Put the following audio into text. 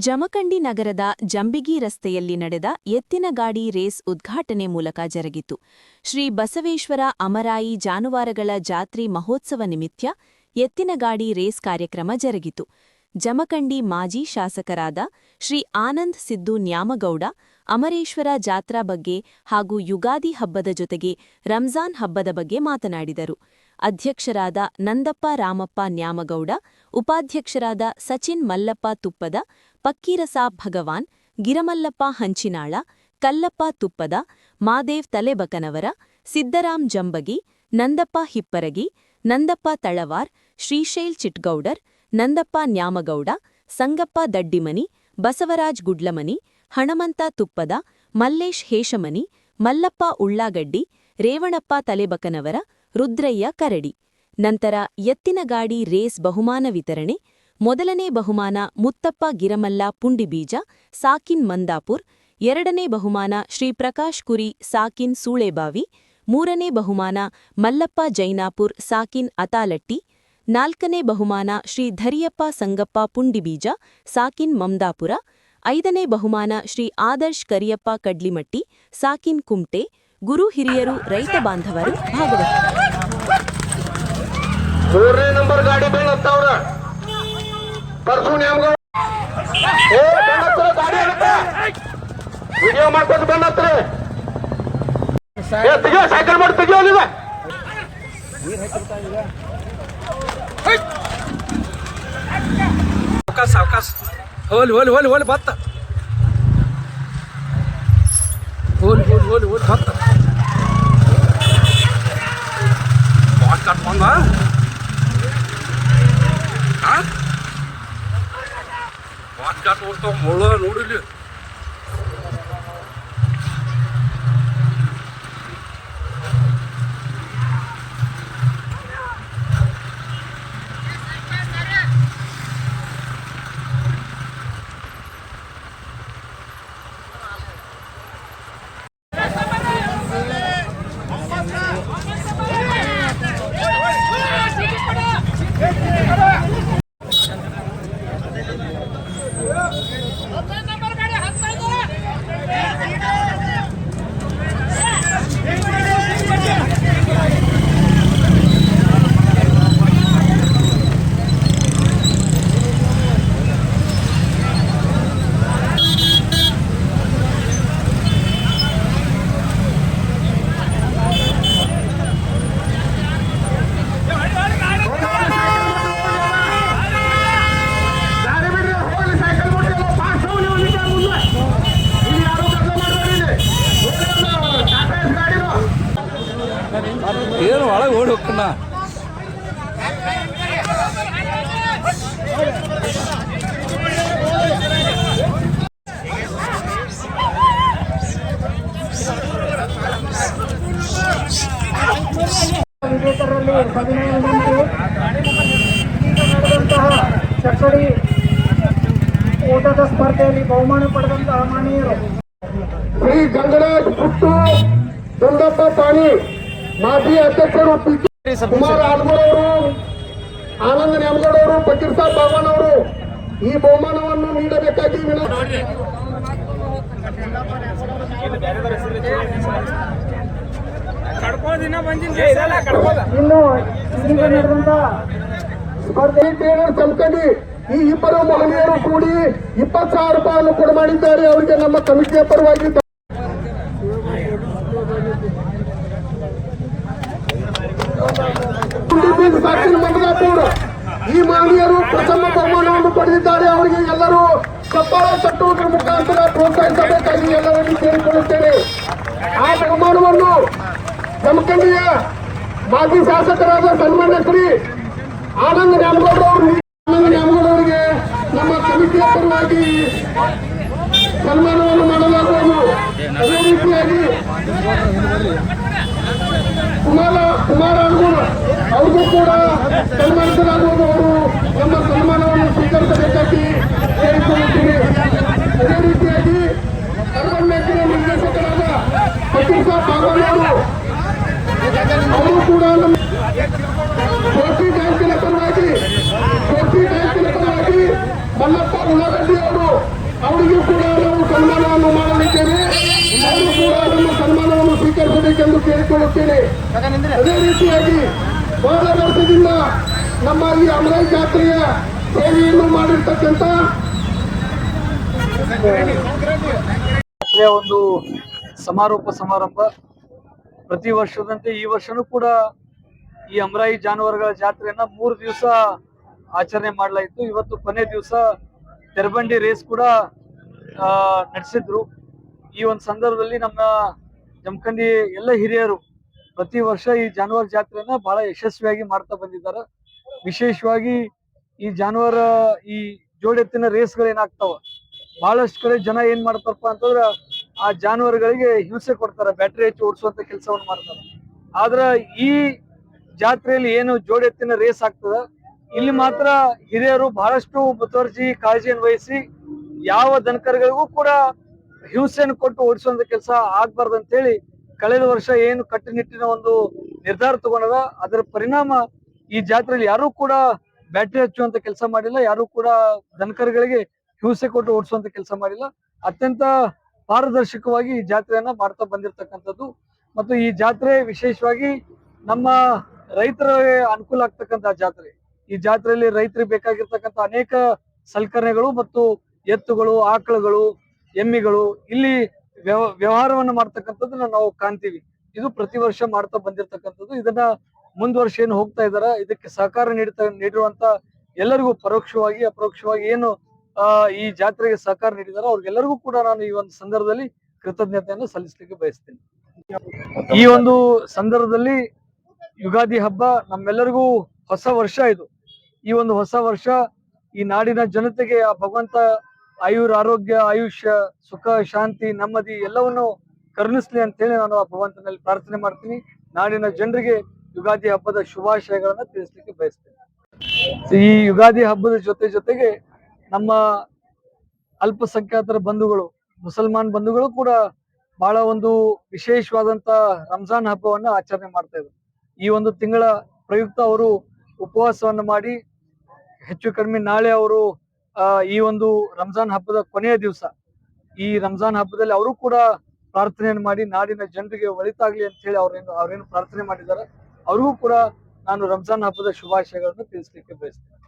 ಜಮಖಂಡಿ ನಗರದ ಜಂಬಿಗಿ ರಸ್ತೆಯಲ್ಲಿ ನಡೆದ ಎತ್ತಿನ ಗಾಡಿ ರೇಸ್ ಉದ್ಘಾಟನೆ ಮೂಲಕ ಜರುಗಿತು. ಶ್ರೀ ಬಸವೇಶ್ವರ ಅಮರಾಯಿ ಜಾನುವಾರುಗಳ ಜಾತ್ರಿ ಮಹೋತ್ಸವ ನಿಮಿತ್ತ ಎತ್ತಿನ ಗಾಡಿ ರೇಸ್ ಕಾರ್ಯಕ್ರಮ ಜರುಗಿತು. ಜಮಖಂಡಿ ಮಾಜಿ ಶಾಸಕರಾದ ಶ್ರೀ ಆನಂದ್ ಸಿದ್ದು ನ್ಯಾಮಗೌಡ ಅಮರೇಶ್ವರ ಜಾತ್ರಾ ಬಗ್ಗೆ ಹಾಗೂ ಯುಗಾದಿ ಹಬ್ಬದ ಜೊತೆಗೆ ರಂಜಾನ್ ಹಬ್ಬದ ಬಗ್ಗೆ ಮಾತನಾಡಿದರು. ಅಧ್ಯಕ್ಷರಾದ ನಂದಪ್ಪ ರಾಮಪ್ಪ ನ್ಯಾಮಗೌಡ, ಉಪಾಧ್ಯಕ್ಷರಾದ ಸಚಿನ್ ಮಲ್ಲಪ್ಪ ತುಪ್ಪದ, ಪಕ್ಕೀರಸಾಬ್ ಭಗವಾನ್, ಗಿರಮಲ್ಲಪ್ಪ ಹಂಚಿನಾಳ, ಕಲ್ಲಪ್ಪ ತುಪ್ಪದ, ಮಾದೇವ್ ತಲೆಬಕನವರ, ಸಿದ್ದರಾಮ್ ಜಂಬಗಿ, ನಂದಪ್ಪ ಹಿಪ್ಪರಗಿ, ನಂದಪ್ಪ ತಳವಾರ್, ಶ್ರೀಶೈಲ್ ಚಿಟ್ಗೌಡರ್, ನಂದಪ್ಪ ನ್ಯಾಮಗೌಡ, ಸಂಗಪ್ಪ ದಡ್ಡಿಮನಿ, ಬಸವರಾಜ್ ಗುಡ್ಲಮನಿ, ಹಣಮಂತ ತುಪ್ಪದ, ಮಲ್ಲೇಶ್ ಹೇಶಮನಿ, ಮಲ್ಲಪ್ಪ ಉಳ್ಳಾಗಡ್ಡಿ, ರೇವಣಪ್ಪ ತಲೆಬಕನವರ, ರುದ್ರಯ್ಯ ಕರಡಿ. ನಂತರ ಎತ್ತಿನ ಗಾಡಿ ರೇಸ್ ಬಹುಮಾನ ವಿತರಣೆ. ಮೊದಲನೇ ಬಹುಮಾನ ಮುತ್ತಪ್ಪ ಗಿರಮಲ್ಲ ಪುಂಡಿಬೀಜ, ಸಾಕಿನ್ ಮಂದಾಪುರ್. ಎರಡನೇ ಬಹುಮಾನ ಶ್ರೀ ಪ್ರಕಾಶ್ ಕುರಿ, ಸಾಕಿನ್ ಸೂಳೆಬಾವಿ. ಮೂರನೇ ಬಹುಮಾನ ಮಲ್ಲಪ್ಪ ಜೈನಾಪುರ್, ಸಾಕಿನ್ ಅತಾಲಟ್ಟಿ. ನಾಲ್ಕನೇ ಬಹುಮಾನ ಶ್ರೀ ಧರಿಯಪ್ಪ ಸಂಗಪ್ಪ ಪುಂಡಿಬೀಜ, ಸಾಕಿನ್ ಮಮ್ದಾಪುರ. ಐದನೇ ಬಹುಮಾನ ಶ್ರೀ ಆದರ್ಶ್ ಕರಿಯಪ್ಪ ಕಡ್ಲಿಮಟ್ಟಿ, ಸಾಕಿನ್ ಕುಮ್ಟೆ. ಗುರು ಹಿರಿಯರು, ರೈತ ಬಾಂಧವರು ಭಾಗವಹಿಸಿದ್ದರು. ಮೂರನೇ ನಂಬರ್ ಗಾಡಿ ಬೀಳತ್ತವ್ರ ವಿಡಿಯೋ ಮಾಡ್ಕೊಂಡು ಬಂದತ್ರ ಸೈಕಲ್ ಮಾಡಿ ತೆಗಿಯೋದಿಲ್ಲ. ಸಾವಕಾಶ ಹೋಲಿ ಹೋಲಿ ಹೋಲಿ ಹೋಲಿ ಬತ್ತ ಹೋಲಿ ಹೋಲಿ ಹೋಲಿ ಹೋಲಿ ಬತ್ತ ಬಾಟ್ ಕಟ್ಕೊಂಡ ಬಾಟ್ ಕಟ್ ಓಡ್ತಾವ ಮುಳ್ಳ ನೋಡಿಲಿ. ಏನು ಒಳಗೆ ಓಡಿ ಹೋಗ್ತಾನ. ವಿಜೇತರಲ್ಲಿ 17 ಮಂದಿ ನಡೆದಂತಹ ಚಕ್ಕಡಿ ಓಟದ ಸ್ಪರ್ಧೆಯಲ್ಲಿ ಬಹುಮಾನ ಪಡೆದಂತಹ ಮಾನೀಯರು ಶ್ರೀ ಗಂಗರಾಜ್ ಪುಟ್ಟು, ದುಂಡಪ್ಪ ಪಾಣಿ, ಮಾಜಿ ಅಧ್ಯಕ್ಷರು ಕುಮಾರ್ ಆಡ್ಮೂರವರು, ಆನಂದ್ ನ್ಯಾಮಗೌಡವರು, ಫಕೀರ್ಸಾಬ್ ಭಗವಾನ್ ಅವರು ಈ ಬಹುಮಾನವನ್ನು ನೀಡಬೇಕಾಗಿ ವಿನಂತಿ. ಇನ್ನು ಈಗ ನಡೆದಂತ ಸ್ಪರ್ಧೆ ಜಮಖಂಡಿ ಈ ಇಬ್ಬರು ಮಹಿಳೆಯರು ಕೂಡಿ 20,000 ರೂಪಾಯಿಯನ್ನು ಕೊಡು ಮಾಡಿದ್ದಾರೆ. ಅವರಿಗೆ ನಮ್ಮ ಕಮಿಟಿಯ ಪರವಾಗಿ ಸಾಕಿನ್ ಮಂದಾಪುರ ಈ ಮಹಿಳೆಯರು ಪ್ರಥಮ ಬಹುಮಾನವನ್ನು ಪಡೆದಿದ್ದಾರೆ. ಅವರಿಗೆ ಎಲ್ಲರೂ ಚಪ್ಪಾಳೆ ತಟ್ಟುವುದರ ಮುಖಾಂತರ ಪ್ರೋತ್ಸಾಹಿಸಬೇಕಾಗಿ ಎಲ್ಲರನ್ನು ಕೇಳಿಕೊಳ್ಳುತ್ತೇನೆ. ಆ ಬಹುಮಾನವನ್ನು ಜಮಖಂಡಿಯ ಮಾಜಿ ಶಾಸಕರಾದ ಸನ್ಮಾನ್ಯ ಶ್ರೀ ಆನಂದ್ ನ್ಯಾಮಗೌಡರವರಿಗೆ ನಮ್ಮ ಕಮಿಟಿಯ ಪರವಾಗಿ ಸನ್ಮಾನವನ್ನು ಮಾಡಲಾಗುವುದು. ಅದೇ ರೀತಿಯಾಗಿ ಕುಮಾರ್ ಆಡ್ಮೂರ್ ಅವ್ರಿಗೂ ಕೂಡ ಸನ್ಮಾನಿಸಲಾಗುವುದು. ಅವರು ನಮ್ಮ ಸನ್ಮಾನವನ್ನು ಸ್ವೀಕರಿಸಬೇಕಾಗಿ ಕೇಳಿಕೊಳ್ಳುತ್ತೀನಿ. ಅದೇ ರೀತಿಯಾಗಿ ಅರ್ಬನ್ ಬ್ಯಾಂಕಿನ ನಿರ್ದೇಶಕರಾದ ಫಕೀರ್ಸಾಬ್ ಭಗವಾನ್ ಅವರು ಕೂಡ ನಮ್ಮ ಕೋಟಿ ಬ್ಯಾಂಕಿನ ಪರವಾಗಿ ಮಲ್ಲಪ್ಪ ಉಳ್ಳಾಗಡ್ಡಿ ಅವರು ಅವರಿಗೂ ಕೂಡ ನಾವು ಸನ್ಮಾನವನ್ನು ಮಾಡಲಿದ್ದೇವೆ. ಅವರು ಕೂಡ ನಮ್ಮ ಸನ್ಮಾನವನ್ನು ಸ್ವೀಕರಿಸಬೇಕೆಂದು ಕೇಳಿಕೊಳ್ಳುತ್ತೇನೆ. ಅದೇ ರೀತಿಯಾಗಿ ಬಹಳ ವರ್ಷದಿಂದ ನಮ್ಮ ಈ ಅಮರಾಯಿ ಜಾತ್ರೆಯ ಸೇವೆಯನ್ನು ಮಾಡಿರ್ತಕ್ಕಂಥ ಒಂದು ಸಮಾರೋಪ ಸಮಾರಂಭ ಪ್ರತಿ ವರ್ಷದಂತೆ ಈ ವರ್ಷನೂ ಕೂಡ ಈ ಅಮರಾಯಿ ಜಾನುವಾರುಗಳ ಜಾತ್ರೆಯನ್ನ 3 ದಿವಸ ಆಚರಣೆ ಮಾಡಲಾಯಿತು. ಇವತ್ತು ಕೊನೆ ದಿವಸ ತೆರಬಂಡಿ ರೇಸ್ ಕೂಡ ನಡೆಸಿದ್ರು. ಈ ಒಂದು ಸಂದರ್ಭದಲ್ಲಿ ನಮ್ಮ ಜಮಖಂಡಿ ಎಲ್ಲ ಹಿರಿಯರು ಪ್ರತಿ ವರ್ಷ ಈ ಜಾನುವಾರು ಜಾತ್ರೆಯನ್ನ ಬಹಳ ಯಶಸ್ವಿಯಾಗಿ ಮಾಡ್ತಾ ಬಂದಿದ್ದಾರೆ. ವಿಶೇಷವಾಗಿ ಈ ಈ ಜೋಡೆತ್ತಿನ ರೇಸ್ಗಳು ಏನಾಗ್ತಾವ, ಬಹಳಷ್ಟು ಕಡೆ ಜನ ಏನ್ ಮಾಡ್ತಾರಪ್ಪ ಅಂತಂದ್ರ ಆ ಜಾನುವಾರುಗಳಿಗೆ ಹಿಂಸೆ ಕೊಡ್ತಾರೆ, ಬ್ಯಾಟ್ರಿ ಹಚ್ಚಿ ಓಡಿಸುವಂತ ಕೆಲಸವನ್ನು ಮಾಡ್ತಾರೆ. ಆದ್ರ ಈ ಜಾತ್ರೆಯಲ್ಲಿ ಏನು ಜೋಡೆತ್ತಿನ ರೇಸ್ ಆಗ್ತದ, ಇಲ್ಲಿ ಮಾತ್ರ ಹಿರಿಯರು ಬಹಳಷ್ಟು ಮುತುವರ್ಜಿ ಕಾಳಜಿಯನ್ನು ವಹಿಸಿ ಯಾವ ದನಕರುಗಳಿಗೂ ಕೂಡ ಹಿಂಸೆಯನ್ನು ಕೊಟ್ಟು ಓಡಿಸುವಂತ ಕೆಲಸ ಆಗ್ಬಾರ್ದು ಅಂತ ಹೇಳಿ ಕಳೆದ ವರ್ಷ ಏನು ಕಟ್ಟುನಿಟ್ಟಿನ ಒಂದು ನಿರ್ಧಾರ ತಗೊಂಡದ. ಅದರ ಪರಿಣಾಮ ಈ ಜಾತ್ರೆಯಲ್ಲಿ ಯಾರು ಕೂಡ ಬ್ಯಾಟ್ರಿ ಹಚ್ಚುವಂತ ಕೆಲಸ ಮಾಡಿಲ್ಲ, ಯಾರು ಕೂಡ ದನಕರುಗಳಿಗೆ ಹಿಂಸೆ ಕೊಟ್ಟು ಓಡಿಸುವಂತ ಕೆಲಸ ಮಾಡಿಲ್ಲ. ಅತ್ಯಂತ ಪಾರದರ್ಶಕವಾಗಿ ಈ ಜಾತ್ರೆಯನ್ನ ಮಾಡ್ತಾ ಬಂದಿರತಕ್ಕಂಥದ್ದು. ಮತ್ತು ಈ ಜಾತ್ರೆ ವಿಶೇಷವಾಗಿ ನಮ್ಮ ರೈತರಿಗೆ ಅನುಕೂಲ ಆಗ್ತಕ್ಕಂಥ ಜಾತ್ರೆ. ಈ ಜಾತ್ರೆಯಲ್ಲಿ ರೈತರಿಗೆ ಬೇಕಾಗಿರ್ತಕ್ಕಂಥ ಅನೇಕ ಸಲಕರಣೆಗಳು ಮತ್ತು ಎತ್ತುಗಳು, ಆಕಳುಗಳು, ಎಮ್ಮಿಗಳು ಇಲ್ಲಿ ವ್ಯವಹಾರವನ್ನ ಮಾಡ್ತಕ್ಕಂಥದ್ದನ್ನ ನಾವು ಕಾಣ್ತೀವಿ. ಇದು ಪ್ರತಿ ವರ್ಷ ಮಾಡ್ತಾ ಬಂದಿರತಕ್ಕಂಥದ್ದು. ಇದನ್ನ ಮುಂದುವರ್ಷ ಏನು ಹೋಗ್ತಾ ಇದಾರ, ಇದಕ್ಕೆ ಸಹಕಾರ ನೀಡಿರುವಂತ ಎಲ್ಲರಿಗೂ ಪರೋಕ್ಷವಾಗಿ ಅಪರೋಕ್ಷವಾಗಿ ಏನು ಈ ಜಾತ್ರೆಗೆ ಸಹಕಾರ ನೀಡಿದಾರೋ ಅವ್ರಿಗೆಲ್ಲರಿಗೂ ಕೂಡ ನಾನು ಈ ಒಂದು ಸಂದರ್ಭದಲ್ಲಿ ಕೃತಜ್ಞತೆಯನ್ನು ಸಲ್ಲಿಸಲಿಕ್ಕೆ ಬಯಸ್ತೇನೆ. ಈ ಒಂದು ಸಂದರ್ಭದಲ್ಲಿ ಯುಗಾದಿ ಹಬ್ಬ ನಮ್ಮೆಲ್ಲರಿಗೂ ಹೊಸ ವರ್ಷ. ಇದು ಈ ಒಂದು ಹೊಸ ವರ್ಷ ಈ ನಾಡಿನ ಜನತೆಗೆ ಆ ಭಗವಂತ ಆರೋಗ್ಯ, ಆಯುಷ್ಯ, ಸುಖ, ಶಾಂತಿ, ನೆಮ್ಮದಿ ಎಲ್ಲವನ್ನು ಕರುಣಿಸ್ಲಿ ಅಂತ ಹೇಳಿ ನಾನು ಆ ಭಗವಂತನಲ್ಲಿ ಪ್ರಾರ್ಥನೆ ಮಾಡ್ತೀನಿ. ನಾಡಿನ ಜನರಿಗೆ ಯುಗಾದಿ ಹಬ್ಬದ ಶುಭಾಶಯಗಳನ್ನ ತಿಳಿಸ್ಲಿಕ್ಕೆ ಬಯಸ್ತೇನೆ. ಈ ಯುಗಾದಿ ಹಬ್ಬದ ಜೊತೆಗೆ ನಮ್ಮ ಅಲ್ಪಸಂಖ್ಯಾತರ ಬಂಧುಗಳು, ಮುಸಲ್ಮಾನ್ ಬಂಧುಗಳು ಕೂಡ ಬಹಳ ಒಂದು ವಿಶೇಷವಾದಂತ ರಂಜಾನ್ ಹಬ್ಬವನ್ನ ಆಚರಣೆ ಮಾಡ್ತಾ ಇದ್ರು. ಈ ಒಂದು ತಿಂಗಳ ಪ್ರಯುಕ್ತ ಅವರು ಉಪವಾಸವನ್ನು ಮಾಡಿ ಹೆಚ್ಚು ಕಡಿಮೆ ನಾಳೆ ಅವರು ಈ ಒಂದು ರಂಜಾನ್ ಹಬ್ಬದ ಕೊನೆಯ ದಿವಸ ಈ ರಂಜಾನ್ ಹಬ್ಬದಲ್ಲಿ ಅವರು ಕೂಡ ಪ್ರಾರ್ಥನೆಯನ್ನು ಮಾಡಿ ನಾಡಿನ ಜನರಿಗೆ ಒಳಿತಾಗ್ಲಿ ಅಂತ ಹೇಳಿ ಅವ್ರೇನು ಪ್ರಾರ್ಥನೆ ಮಾಡಿದ್ದಾರೆ. ಅವ್ರಿಗೂ ಕೂಡ ನಾನು ರಂಜಾನ್ ಹಬ್ಬದ ಶುಭಾಶಯಗಳನ್ನು ತಿಳಿಸ್ಲಿಕ್ಕೆ ಬಯಸ್ತೇನೆ.